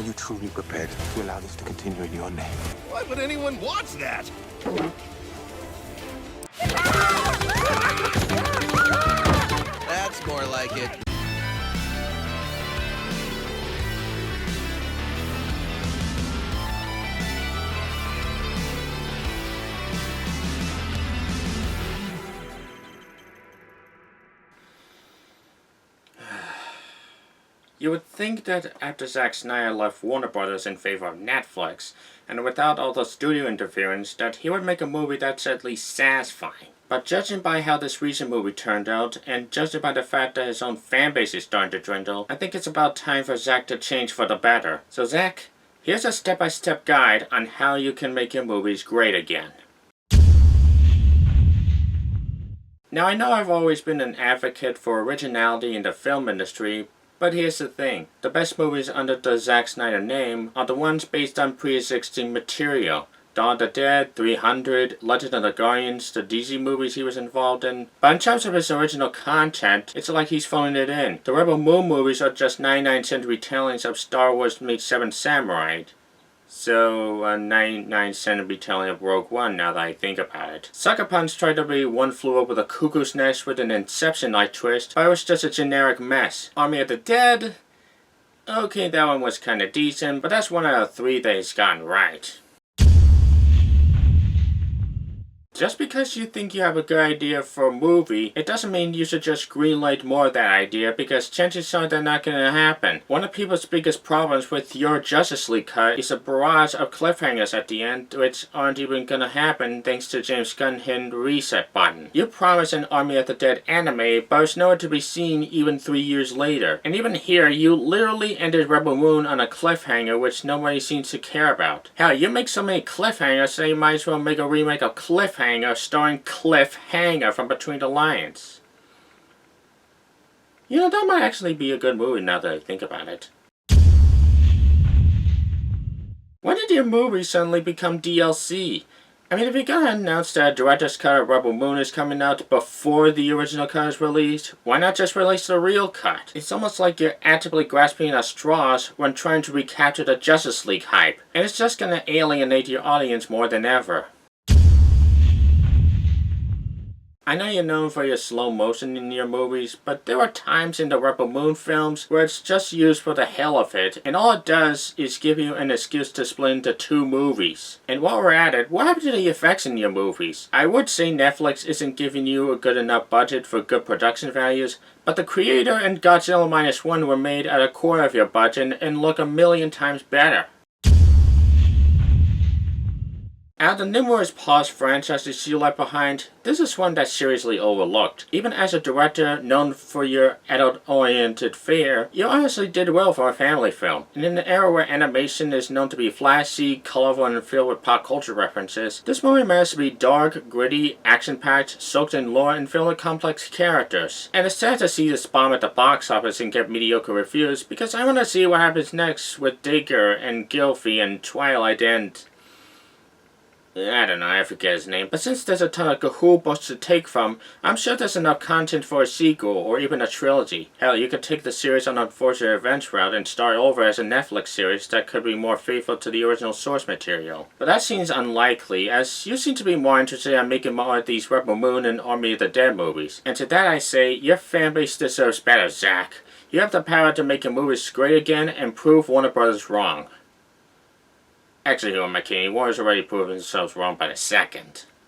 Are you truly prepared to allow this to continue in your name? Why would anyone watch that? That's more like it. You would think that after Zack Snyder left Warner Brothers in favor of Netflix, and without all the studio interference, that he would make a movie that's at least satisfying. But judging by how this recent movie turned out, and judging by the fact that his own fanbase is starting to dwindle, I think it's about time for Zack to change for the better. So Zack, here's a step-by-step guide on how you can make your movies great again. Now I know I've always been an advocate for originality in the film industry, but here's the thing, the best movies under the Zack Snyder name are the ones based on pre-existing material. Dawn of the Dead, 300, Legend of the Guardians, the DC movies he was involved in. But in terms of his original content, it's like he's phoning it in. The Rebel Moon movies are just 99-cent retellings of Star Wars meets Seven Samurai. So, a 99-cent retelling of Rogue One, now that I think about it. Sucker Punch tried to be One Flew Over the Cuckoo's Nest with an Inception-like twist, but it was just a generic mess. Army of the Dead? Okay, that one was kinda decent, but that's one out of 3 that he's gotten right. Just because you think you have a good idea for a movie, it doesn't mean you should just greenlight more of that idea, because chances are they're not going to happen. One of people's biggest problems with your Justice League cut is a barrage of cliffhangers at the end, which aren't even going to happen thanks to James Gunn hitting the reset button. You promised an Army of the Dead anime, but it's nowhere to be seen even 3 years later. And even here, you literally ended Rebel Moon on a cliffhanger which nobody seems to care about. Hell, you make so many cliffhangers that you might as well make a remake of Cliffhanger starring Cliffhanger from Between the Lions. You know, that might actually be a good movie now that I think about it. When did your movie suddenly become DLC? I mean, if you're gonna announce that a director's cut of Rebel Moon is coming out before the original cut is released, why not just release the real cut? It's almost like you're actively grasping at straws when trying to recapture the Justice League hype, and it's just gonna alienate your audience more than ever. I know you're known for your slow motion in your movies, but there are times in the Rebel Moon films where it's just used for the hell of it, and all it does is give you an excuse to split into 2 movies. And while we're at it, what happened to the effects in your movies? I would say Netflix isn't giving you a good enough budget for good production values, but The Creator and Godzilla Minus One were made at a quarter of your budget and look a million times better. Out of the numerous paused franchises you left behind, this is one that's seriously overlooked. Even as a director known for your adult-oriented fare, you honestly did well for a family film. And in an era where animation is known to be flashy, colorful, and filled with pop culture references, this movie managed to be dark, gritty, action-packed, soaked in lore, and filled with complex characters. And it's sad to see this bomb at the box office and get mediocre reviews, because I want to see what happens next with Digger and Gylfi and Twilight and I don't know, I forget his name. But since there's a ton of Gahul books to take from, I'm sure there's enough content for a sequel, or even a trilogy. Hell, you could take the series on Unfortunate Events route and start over as a Netflix series that could be more faithful to the original source material. But that seems unlikely, as you seem to be more interested in making more of these Rebel Moon and Army of the Dead movies. And to that I say, your fanbase deserves better, Zack. You have the power to make your movies great again and prove Warner Brothers wrong. Actually, who am I kidding? Warner's already proven themselves wrong by the second.